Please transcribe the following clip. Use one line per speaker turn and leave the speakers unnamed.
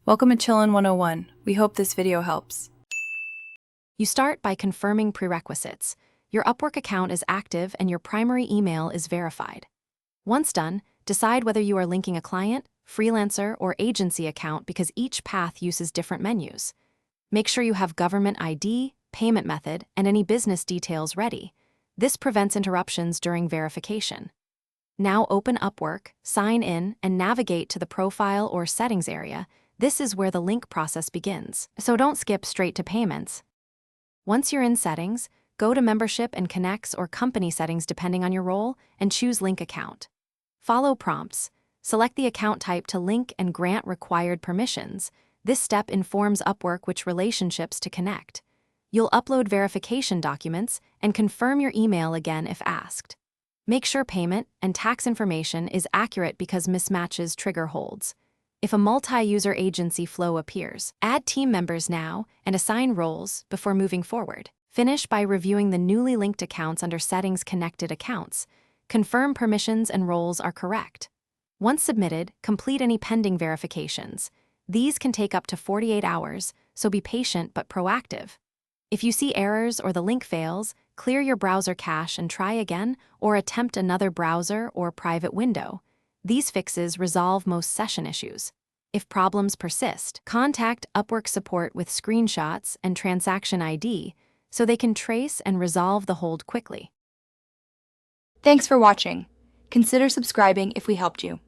Welcome to Chillin' 101. We hope this video helps.
You start by confirming prerequisites. Your Upwork account is active and your primary email is verified. Once done, decide whether you are linking a client, freelancer, or agency account because each path uses different menus. Make sure you have government ID, payment method, and any business details ready. This prevents interruptions during verification. Now open Upwork, sign in, and navigate to the profile or settings area. This is where the link process begins, so don't skip straight to payments. Once you're in settings, go to membership and connects or company settings depending on your role and choose link account. Follow prompts. Select the account type to link and grant required permissions. This step informs Upwork which relationships to connect. You'll upload verification documents and confirm your email again if asked. Make sure payment and tax information is accurate because mismatches trigger holds. If a multi-user agency flow appears, add team members now and assign roles before moving forward. Finish by reviewing the newly linked accounts under Settings Connected Accounts. Confirm permissions and roles are correct. Once submitted, complete any pending verifications. These can take up to 48 hours, so be patient but proactive. If you see errors or the link fails, clear your browser cache and try again or attempt another browser or private window. These fixes resolve most session issues. If problems persist, contact Upwork support with screenshots and transaction ID so they can trace and resolve the hold quickly.
Thanks for watching. Consider subscribing if we helped you.